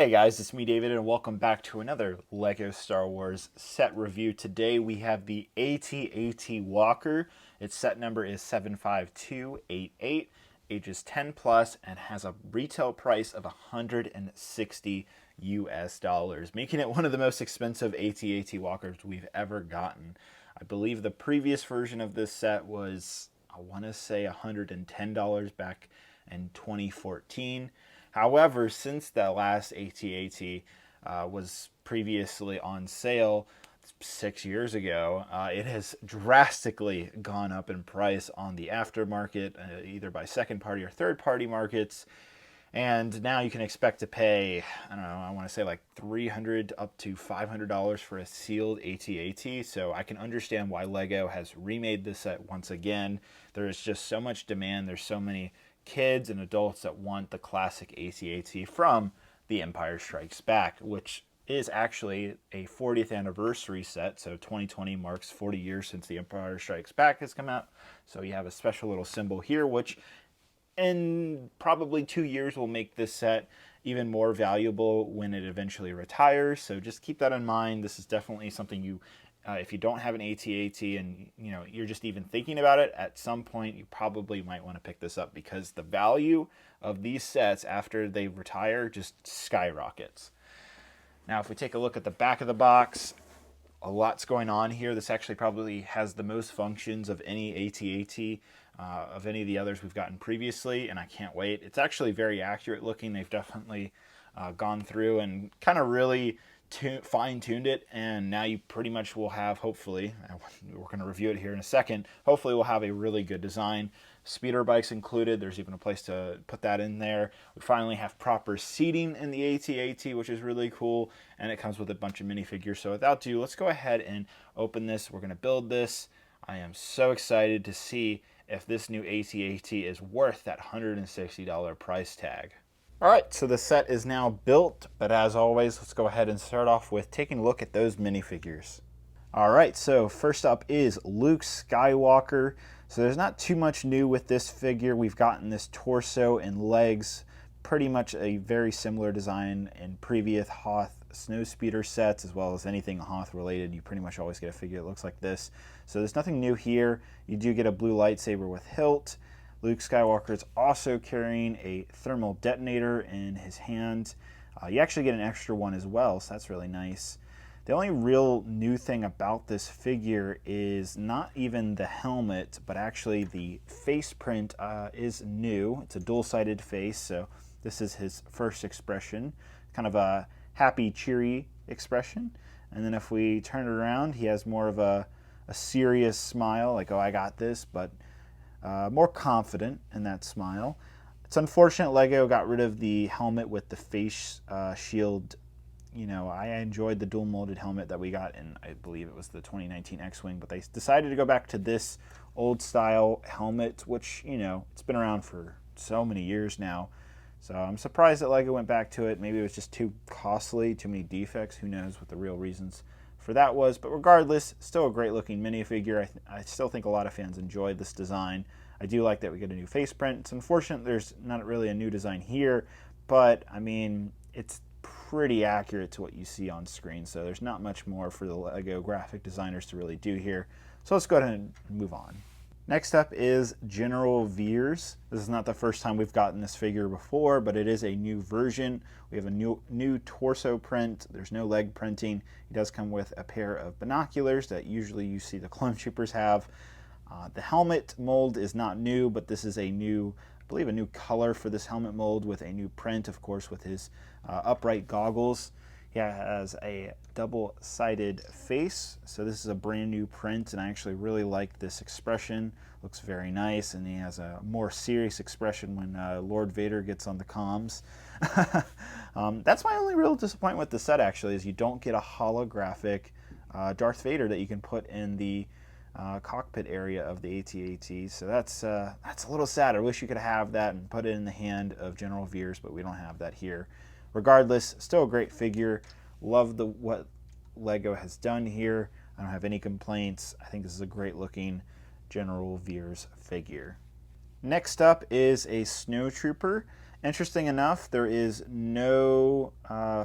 Hey guys, it's me David and welcome back to another LEGO Star Wars set review. Today we have the AT-AT Walker. Its set number is 75288, ages 10 plus, and has a retail price of 160 US dollars, making it one of the most expensive AT-AT Walkers we've ever gotten. I believe the previous version of this set was, I want to say, $110 back in 2014. However, since that last AT-AT was previously on sale 6 years ago, it has drastically gone up in price on the aftermarket, either by second party or third party markets. And now you can expect to pay, I don't know, I want to say like $300 up to $500 for a sealed AT-AT. So I can understand why LEGO has remade this set once again. There is just so much demand. There's so many kids and adults that want the classic AT-AT from The Empire Strikes Back, which is actually a 40th anniversary set. So 2020 marks 40 years since The Empire Strikes Back has come out. So you have a special little symbol here, which in probably 2 years will make this set even more valuable when it eventually retires. So just keep that in mind. This is definitely something you, if you don't have an AT-AT and you're just even thinking about it, at some point you probably might want to pick this up because the value of these sets after they retire just skyrockets. Now, if we take a look at the back of the box, a lot's going on here. This actually probably has the most functions of any AT-AT, of any of the others we've gotten previously, and I can't wait. It's actually very accurate looking. They've definitely gone through and kind of really fine-tuned it, and now you pretty much will have, hopefully, we're going to review it here in a second, hopefully we'll have a really good design. Speeder bikes included. There's even a place to put that in there. We finally have proper seating in the AT-AT, which is really cool, and it comes with a bunch of minifigures. So without ado, let's go ahead and open this. We're going to build this. I am so excited to see if this new AT-AT is worth that $160 price tag. All right, so the set is now built, but as always, let's go ahead and start off with taking a look at those minifigures. All right, so first up is Luke Skywalker. So there's not too much new with this figure. We've gotten this torso and legs, pretty much a very similar design in previous Hoth Snowspeeder sets, as well as anything Hoth related. You pretty much always get a figure that looks like this. So there's nothing new here. You do get a blue lightsaber with hilt. Luke Skywalker is also carrying a thermal detonator in his hand. You actually get an extra one as well, so that's really nice. The only real new thing about this figure is not even the helmet, but actually the face print is new. It's a dual-sided face, so this is his first expression, kind of a happy, cheery expression. And then if we turn it around, he has more of a serious smile, like, oh, I got this, but more confident in that smile. It's unfortunate LEGO got rid of the helmet with the face shield. I enjoyed the dual molded helmet that we got in, I believe it was the 2019 X-Wing, but they decided to go back to this old style helmet, which, it's been around for so many years now. So I'm surprised that LEGO went back to it. Maybe it was just too costly, too many defects. Who knows what the real reasons for that was. But regardless, still a great looking minifigure. I still think a lot of fans enjoyed this design. I do like that we get a new face print. It's unfortunate there's not really a new design here, but I mean, it's pretty accurate to what you see on screen, so there's not much more for the LEGO graphic designers to really do here. So let's go ahead and move on. Next up is General Veers. This is not the first time we've gotten this figure before, but it is a new version. We have a new torso print. There's no leg printing. He does come with a pair of binoculars that usually you see the clone troopers have. The helmet mold is not new, but this is a new, I believe, a new color for this helmet mold with a new print, of course, with his upright goggles. He has a double-sided face, so this is a brand new print, and I actually really like this expression. Looks very nice, and he has a more serious expression when Lord Vader gets on the comms. That's my only real disappointment with the set, actually, is you don't get a holographic Darth Vader that you can put in the cockpit area of the AT-AT, so that's a little sad. I wish you could have that and put it in the hand of General Veers, but we don't have that here. Regardless, still a great figure. Love what LEGO has done here. I don't have any complaints. I think this is a great looking General Veers figure. Next up is a snowtrooper. Interesting enough, there is no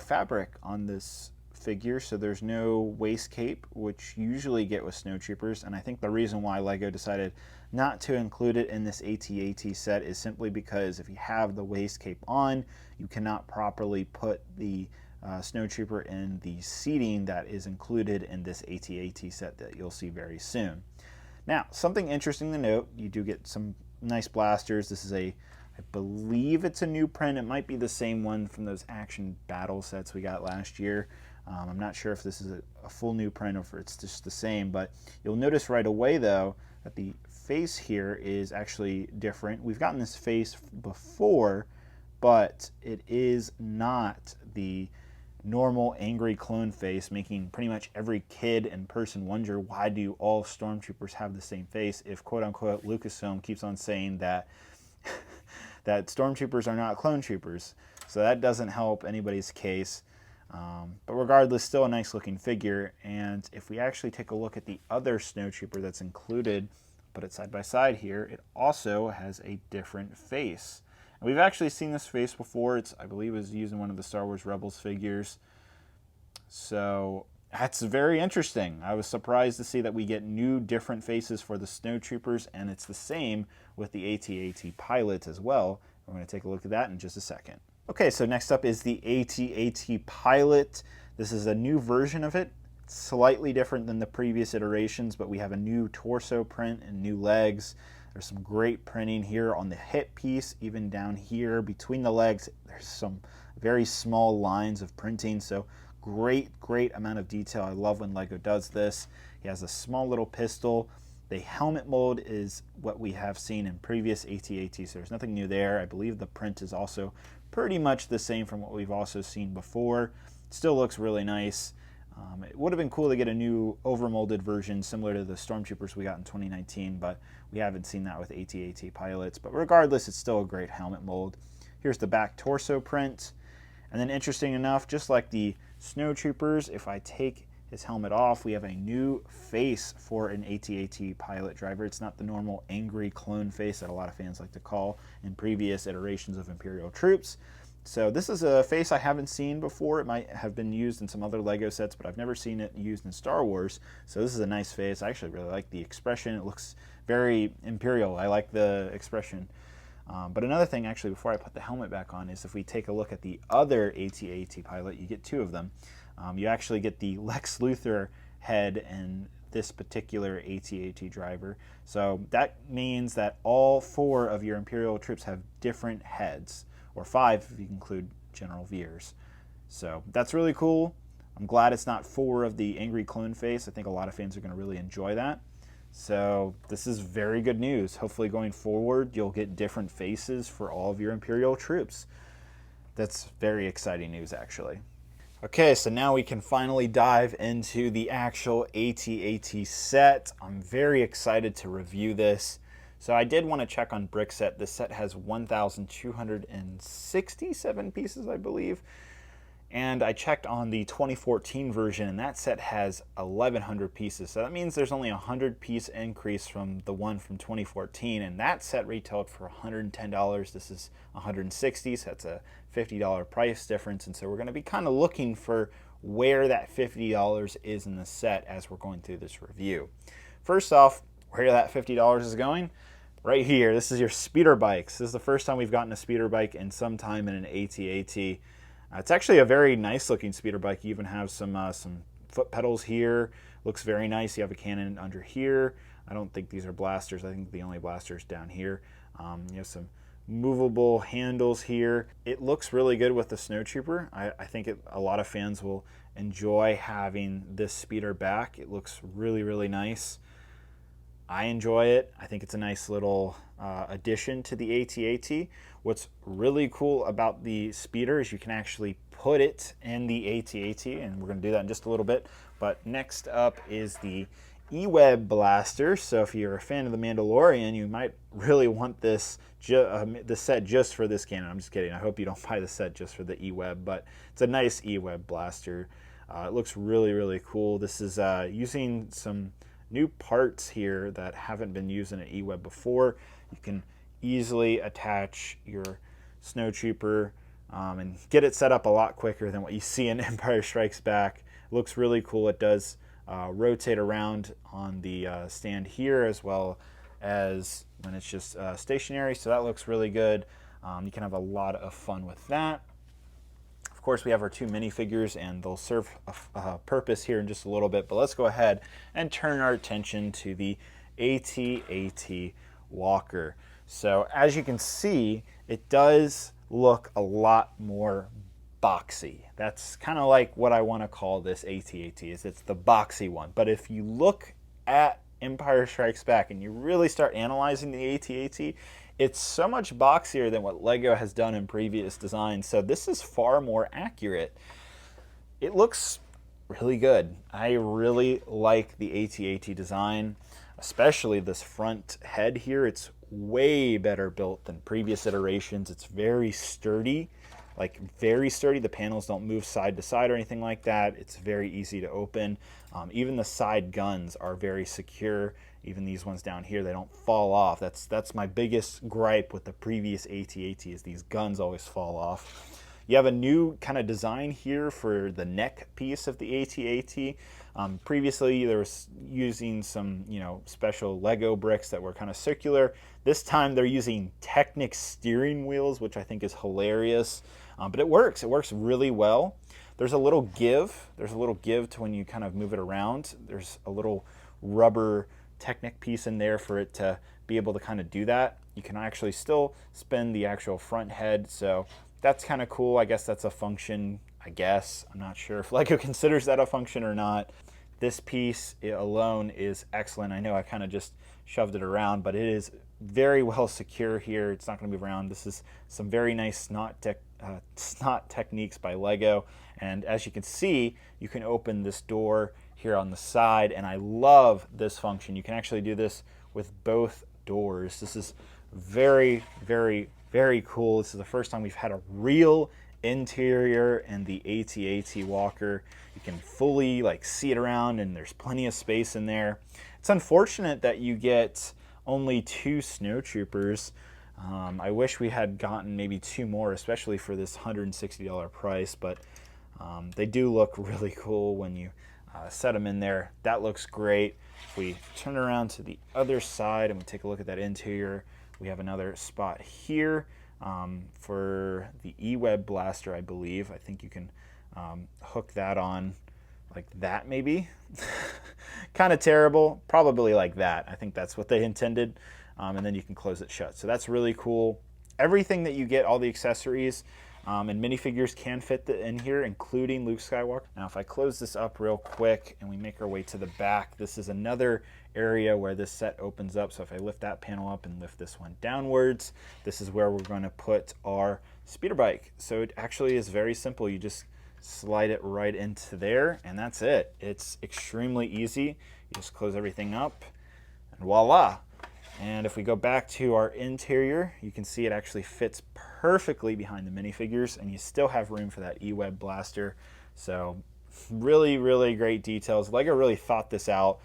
fabric on this figure, so there's no waist cape, which you usually get with snowtroopers, and I think the reason why LEGO decided not to include it in this AT-AT set is simply because if you have the waist cape on, you cannot properly put the snowtrooper in the seating that is included in this AT-AT set that you'll see very soon. Now, something interesting to note, you do get some nice blasters. This is I believe it's a new print. It might be the same one from those action battle sets we got last year. I'm not sure if this is a full new print or if it's just the same, but you'll notice right away though that the face here is actually different. We've gotten this face before, but it is not the normal angry clone face, making pretty much every kid and person wonder, why do all stormtroopers have the same face if quote unquote Lucasfilm keeps on saying that that stormtroopers are not clone troopers. So that doesn't help anybody's case. But regardless, still a nice looking figure. And if we actually take a look at the other snowtrooper that's included, put it side by side here, it also has a different face. And we've actually seen this face before. I believe it was used in one of the Star Wars Rebels figures. So that's very interesting. I was surprised to see that we get new different faces for the snowtroopers, and it's the same with the AT-AT pilot as well. We're going to take a look at that in just a second. Okay, so next up is the AT-AT pilot. This is a new version of it. It's slightly different than the previous iterations, but we have a new torso print and new legs. There's some great printing here on the hip piece, even down here between the legs. There's some very small lines of printing, so great amount of detail. I love when LEGO does this. He has a small little pistol. The helmet mold is what we have seen in previous AT-AT, so there's nothing new there. I believe the print is also pretty much the same from what we've also seen before. Still looks really nice. It would have been cool to get a new overmolded version similar to the Stormtroopers we got in 2019, but we haven't seen that with AT-AT pilots. But regardless, it's still a great helmet mold. Here's the back torso print. And then interesting enough, just like the Snowtroopers, if I take his helmet off, we have a new face for an AT-AT pilot driver. It's not the normal angry clone face that a lot of fans like to call in previous iterations of Imperial troops. So this is a face I haven't seen before. It might have been used in some other LEGO sets, but I've never seen it used in Star Wars. So this is a nice face. I actually really like the expression. It looks very Imperial. I like the expression. But another thing, actually, before I put the helmet back on, is if we take a look at the other AT-AT pilot, you get two of them. You actually get the Lex Luthor head and this particular AT-AT driver. So that means that all four of your Imperial troops have different heads, or five if you include General Veers. So that's really cool. I'm glad it's not four of the angry clone face. I think a lot of fans are going to really enjoy that. So this is very good news. Hopefully going forward, you'll get different faces for all of your Imperial troops. That's very exciting news, actually. Okay, so now we can finally dive into the actual AT-AT set. I'm very excited to review this. So I did want to check on Brix set. This set has 1,267 pieces, I believe. And I checked on the 2014 version, and that set has 1,100 pieces. So that means there's only a 100-piece increase from the one from 2014, and that set retailed for $110. This is $160, so that's a $50 price difference. And so we're going to be kind of looking for where that $50 is in the set as we're going through this review. First off, where that $50 is going, right here. This is your speeder bikes. This is the first time we've gotten a speeder bike in some time in an AT-AT. It's actually a very nice looking speeder bike. You even have some foot pedals here. Looks very nice. You have a cannon under here. I don't think these are blasters. I think the only blaster is down here. You have some movable handles here. It looks really good with the Snowtrooper. I think a lot of fans will enjoy having this speeder back. It looks really nice. I enjoy it. I think it's a nice little addition to the AT-AT. What's really cool about the speeder is you can actually put it in the AT-AT, and we're going to do that in just a little bit. But next up is the E-Web blaster. So if you're a fan of The Mandalorian, you might really want this the set just for this cannon. I'm just kidding. I hope you don't buy the set just for the E-Web, but it's a nice E-Web blaster. It looks really cool. This is using some new parts here that haven't been used in an E-Web before. You can easily attach your snowtrooper, and get it set up a lot quicker than what you see in Empire Strikes Back. It looks really cool. It does rotate around on the stand here as well as when it's just stationary, so that looks really good. You can have a lot of fun with that. Of course, we have our two minifigures, and they'll serve a purpose here in just a little bit, but let's go ahead and turn our attention to the AT-AT Walker. So as you can see, it does look a lot more boxy. That's kind of like what I want to call this AT-AT, is it's the boxy one. But if you look at Empire Strikes Back and you really start analyzing the AT-AT, it's so much boxier than what LEGO has done in previous designs. So this is far more accurate. It looks really good. I really like the AT-AT design, especially this front head here. It's way better built than previous iterations. It's very sturdy, like very sturdy. The panels don't move side to side or anything like that. It's very easy to open. Even the side guns are very secure. Even these ones down here, they don't fall off. That's my biggest gripe with the previous AT-AT, is these guns always fall off. You have a new kind of design here for the neck piece of the AT-AT. Previously, there was using some, special Lego bricks that were kind of circular. This time, they're using Technic steering wheels, which I think is hilarious. But it works. It works really well. There's a little give. There's a little give to when you kind of move it around. There's a little rubber Technic piece in there for it to be able to kind of do that. You can actually still spin the actual front head, so that's kind of cool. I guess that's a function, I guess. I'm not sure if LEGO considers that a function or not. This piece alone is excellent. I know I kind of just shoved it around, but it is very well secure here. It's not going to move around. This is some very nice snot techniques by LEGO. And as you can see, you can open this door here on the side, and I love this function. You can actually do this with both doors. This is very, very, very cool. This is the first time we've had a real interior in the AT-AT Walker. You can fully see it around, and there's plenty of space in there. It's unfortunate that you get only 2 snowtroopers. I wish we had gotten maybe 2 more, especially for this $160 price, but they do look really cool when you set them in there. That looks great. If we turn around to the other side and we take a look at that interior, we have another spot here for the E-Web blaster, I believe. I think you can hook that on like that, maybe. Kind of terrible. Probably like that. I think that's what they intended. And then you can close it shut. So that's really cool. Everything that you get, all the accessories and minifigures can fit in here, including Luke Skywalker. Now, if I close this up real quick and we make our way to the back, this is another area where this set opens up. So if I lift that panel up and lift this one downwards, this is where we're going to put our speeder bike. So it actually is very simple. You just slide it right into there, and that's it. It's extremely easy. You just close everything up, and voila. And if we go back to our interior, you can see it actually fits perfectly behind the minifigures, and you still have room for that E-Web blaster. So really, really great details. LEGO really thought this out.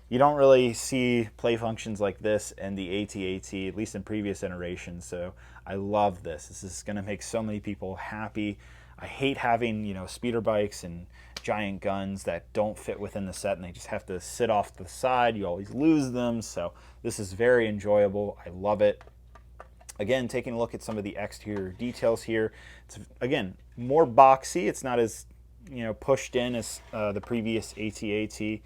You don't really see play functions like this in the AT-AT, at least in previous iterations. So I love this. This is going to make so many people happy. I hate having, speeder bikes and giant guns that don't fit within the set, and they just have to sit off to the side. You always lose them. So this is very enjoyable. I love it. Again, taking a look at some of the exterior details here. It's, again, more boxy. It's not as, pushed in as the previous AT-AT.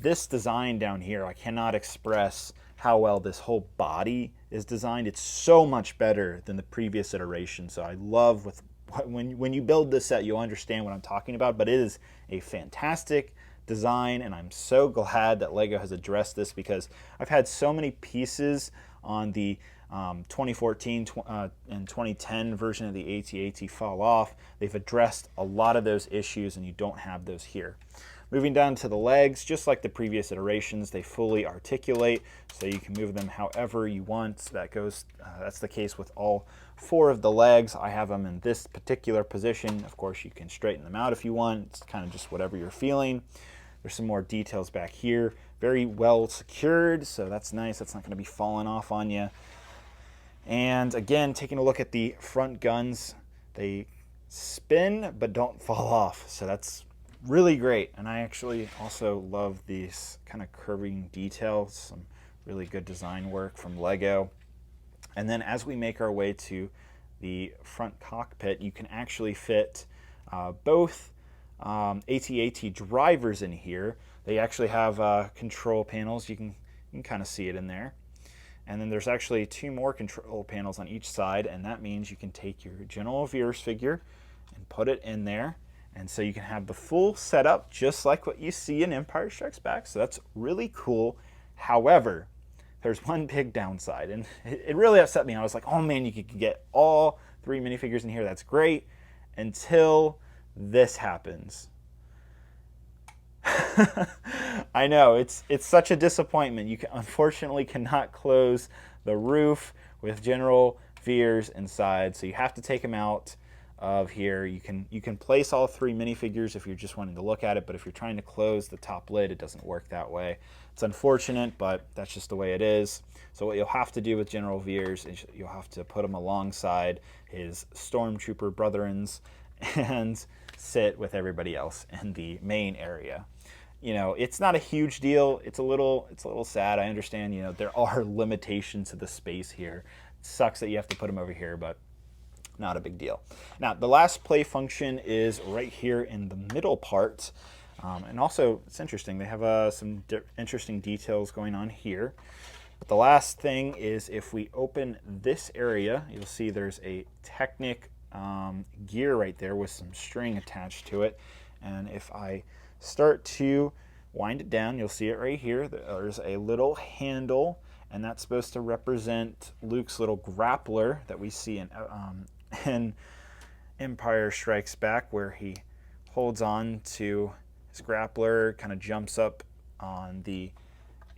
This design down here, I cannot express how well this whole body is designed. It's so much better than the previous iteration. So I love when you build this set, you'll understand what I'm talking about, but it is a fantastic design, and I'm so glad that LEGO has addressed this, because I've had so many pieces on the 2014 and 2010 version of the AT-AT fall off. They've addressed a lot of those issues, and you don't have those here. Moving down to the legs, just like the previous iterations, they fully articulate, so you can move them however you want. That's the case with all 4 of the legs. I have them in this particular position. Of course, you can straighten them out if you want. It's kind of just whatever you're feeling. There's some more details back here. Very well secured, so that's nice. That's not going to be falling off on you. And again, taking a look at the front guns, they spin but don't fall off. So that's really great. And I actually also love these kind of curving details, some really good design work from Lego. And then as we make our way to the front cockpit, you can actually fit both AT-AT drivers in here. They actually have control panels. You can kind of see it in there. And then there's actually 2 more control panels on each side, and that means you can take your General Veers figure and put it in there. And so you can have the full setup just like what you see in Empire Strikes Back. So that's really cool. However, there's one big downside, and it really upset me. I was like, oh man, you could get all 3 minifigures in here. That's great, until this happens. I know, it's such a disappointment. You unfortunately cannot close the roof with General Veers inside, so you have to take him out of here. You can place all 3 minifigures if you're just wanting to look at it, but if you're trying to close the top lid, it doesn't work that way. It's unfortunate, but that's just the way it is. So what you'll have to do with General Veers is you'll have to put him alongside his Stormtrooper brethrens and sit with everybody else in the main area. You know, it's not a huge deal. It's a little sad. I understand, you know, there are limitations to the space here. It sucks that you have to put them over here, but not a big deal. Now, the last play function is right here in the middle part. And also, it's interesting. They have some interesting details going on here. But the last thing is if we open this area, you'll see there's a Technic gear right there with some string attached to it. And if I start to wind it down, you'll see it right here. There's a little handle, and that's supposed to represent Luke's little grappler that we see in Empire Strikes Back, where he holds on to his grappler, kind of jumps up on the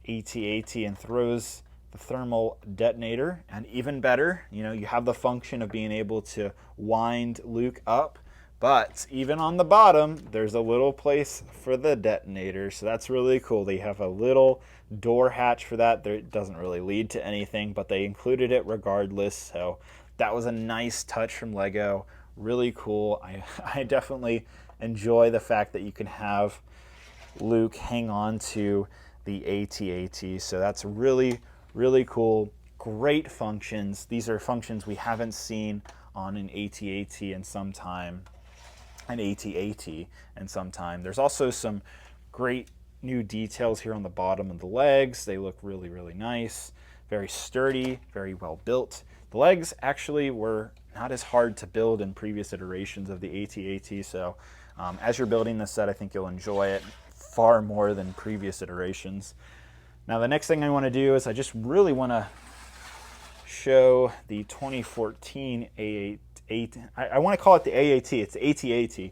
AT-AT and throws the thermal detonator. And even better, you know, you have the function of being able to wind Luke up, but even on the bottom, there's a little place for the detonator. So that's really cool. They have a little door hatch for that. It doesn't really lead to anything, but they included it regardless. So that was a nice touch from Lego. Really cool. I definitely enjoy the fact that you can have Luke hang on to the AT-AT. So that's really, really cool. Great functions. These are functions we haven't seen on an AT-AT in some time. An AT-AT in some time. There's also some great new details here on the bottom of the legs. They look really, really nice. Very sturdy, very well built. The legs actually were not as hard to build in previous iterations of the AT-AT, so as you're building this set, I think you'll enjoy it far more than previous iterations. Now, the next thing I want to do is I just really want to show the 2014 A8. I want to call it the AAT. It's the AT-AT.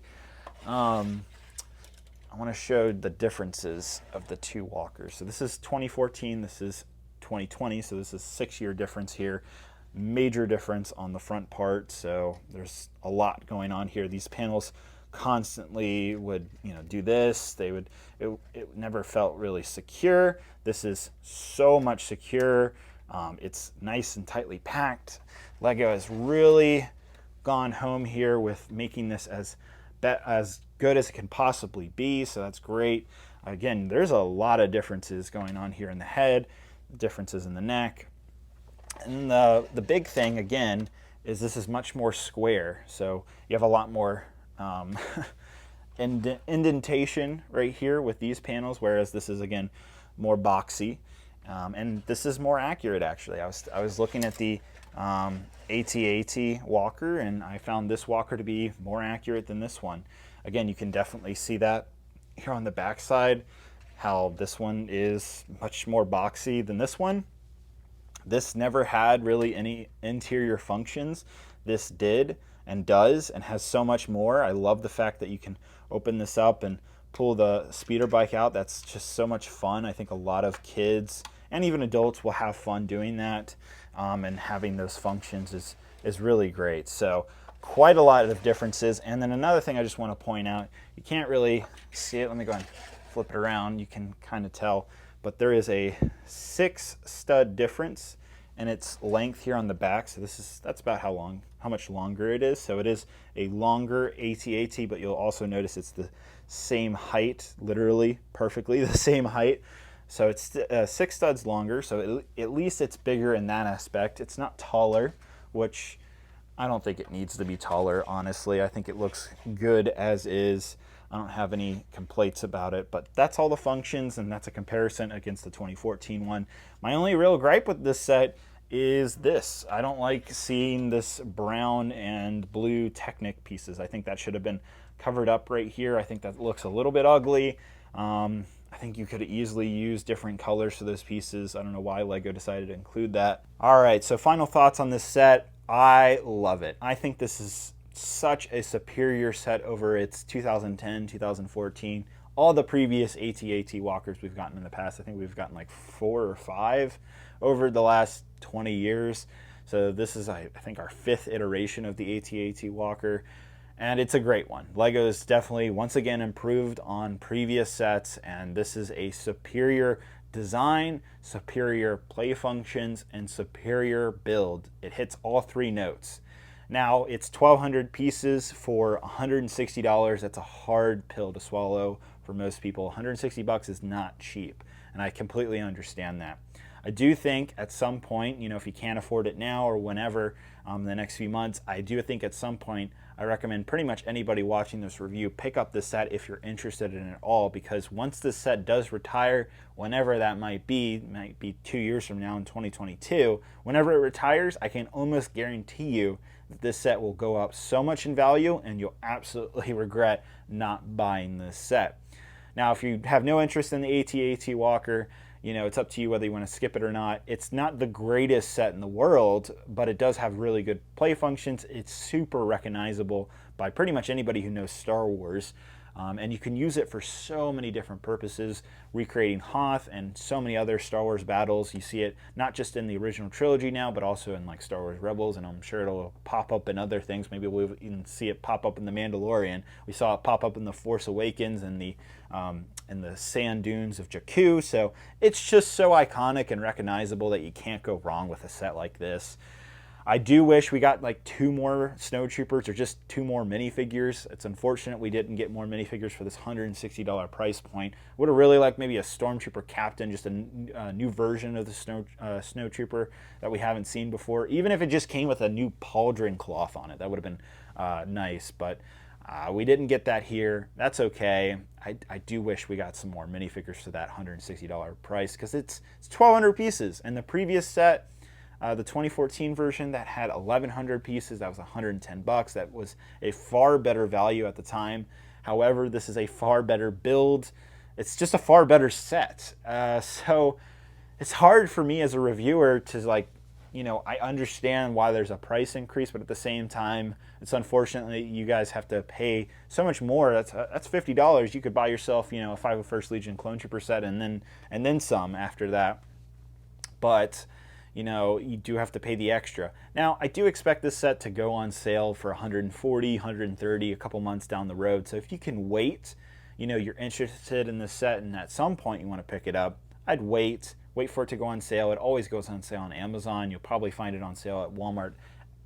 I want to show the differences of the 2 walkers. So this is 2014. This is 2020. So this is a 6-year difference here. Major difference on the front part. So there's a lot going on here. These panels constantly would, you know, do this. They would. It never felt really secure. This is so much secure. It's nice and tightly packed. Lego has really gone home here with making this as good as it can possibly be, so that's great. Again, there's a lot of differences going on here in the head, differences in the neck, and the big thing again is this is much more square, so you have a lot more indentation right here with these panels, whereas this is again more boxy, and this is more accurate actually. I was looking at the AT-AT walker, and I found this walker to be more accurate than this one. Again, you can definitely see that here on the back side, how this one is much more boxy than this one. This never had really any interior functions. This did and does and has so much more. I love the fact that you can open this up and pull the speeder bike out. That's just so much fun. I think a lot of kids and even adults will have fun doing that, and having those functions is really great. So quite a lot of differences. And then another thing I just want to point out, you can't really see it. Let me go and flip it around. You can kind of tell, but there is a 6 stud difference and its length here on the back. So that's about how much longer it is. So it is a longer AT-AT, but you'll also notice it's the same height, literally perfectly the same height. So it's 6 studs longer, so at least it's bigger in that aspect. It's not taller, which I don't think it needs to be taller, honestly. I think it looks good as is. I don't have any complaints about it, but that's all the functions, and that's a comparison against the 2014 one. My only real gripe with this set is this. I don't like seeing this brown and blue Technic pieces. I think that should have been covered up right here. I think that looks a little bit ugly. I think you could easily use different colors for those pieces. I don't know why LEGO decided to include that. All right, so final thoughts on this set. I love it. I think this is such a superior set over its 2010, 2014. All the previous AT-AT walkers we've gotten in the past, I think we've gotten like 4 or 5 over the last 20 years. So this is, I think, our 5th iteration of the AT-AT walker. And it's a great one. LEGO's definitely, once again, improved on previous sets, and this is a superior design, superior play functions, and superior build. It hits all 3 notes. Now, it's 1,200 pieces for $160. That's a hard pill to swallow for most people. 160 bucks is not cheap, and I completely understand that. I do think at some point, you know, if you can't afford it now or whenever, the next few months, I do think at some point I recommend pretty much anybody watching this review pick up this set if you're interested in it all, because once this set does retire, whenever that might be 2 years from now in 2022, whenever it retires, I can almost guarantee you that this set will go up so much in value and you'll absolutely regret not buying this set. Now, if you have no interest in the AT-AT walker, you know, it's up to you whether you want to skip it or not. It's not the greatest set in the world, but it does have really good play functions. It's super recognizable by pretty much anybody who knows Star Wars. And you can use it for so many different purposes, recreating Hoth and so many other Star Wars battles. You see it not just in the original trilogy now, but also in like Star Wars Rebels, and I'm sure it'll pop up in other things. Maybe we'll even see it pop up in The Mandalorian. We saw it pop up in The Force Awakens and the sand dunes of Jakku. So it's just so iconic and recognizable that you can't go wrong with a set like this. I do wish we got like 2 more snowtroopers or just 2 more minifigures. It's unfortunate we didn't get more minifigures for this $160 price point. Would have really liked maybe a Stormtrooper Captain, just a new version of the snowtrooper that we haven't seen before. Even if it just came with a new pauldron cloth on it, that would have been nice. But we didn't get that here. That's okay. I do wish we got some more minifigures for that $160 price, because it's 1,200 pieces. And the previous set, the 2014 version that had 1,100 pieces, that was 110 bucks. That was a far better value at the time. However, this is a far better build. It's just a far better set. So it's hard for me as a reviewer to, like, you know, I understand why there's a price increase, but at the same time, it's unfortunately you guys have to pay so much more. That's $50. You could buy yourself, you know, a 501st Legion Clone Trooper set and then some after that. But you know, you do have to pay the extra. Now, I do expect this set to go on sale for $140, $130 a couple months down the road. So if you can wait, you know, you're interested in this set and at some point you want to pick it up, I'd wait for it to go on sale. It always goes on sale on Amazon. You'll probably find it on sale at Walmart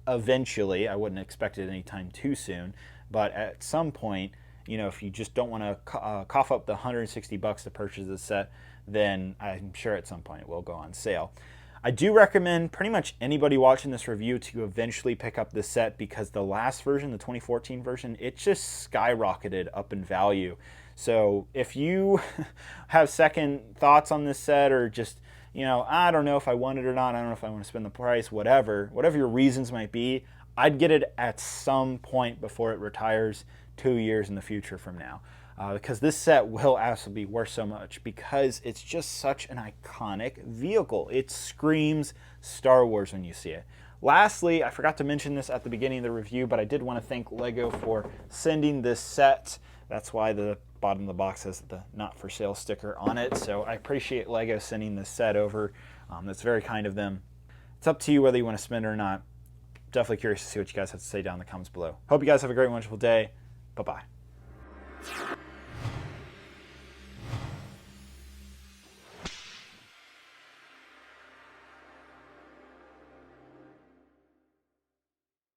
eventually. I wouldn't expect it anytime too soon. But at some point, you know, if you just don't want to cough up the 160 bucks to purchase this set, then I'm sure at some point it will go on sale. I do recommend pretty much anybody watching this review to eventually pick up this set, because the last version, the 2014 version, it just skyrocketed up in value. So if you have second thoughts on this set, or just, you know, I don't know if I want it or not, I don't know if I want to spend the price, whatever your reasons might be, I'd get it at some point before it retires 2 years in the future from now. Because this set will absolutely be worth so much, because it's just such an iconic vehicle. It screams Star Wars when you see it. Lastly, I forgot to mention this at the beginning of the review, but I did want to thank LEGO for sending this set. That's why the bottom of the box has the not for sale sticker on it. So I appreciate LEGO sending this set over. That's very kind of them. It's up to you whether you want to spend it or not. Definitely curious to see what you guys have to say down in the comments below. Hope you guys have a great, wonderful day. Bye-bye.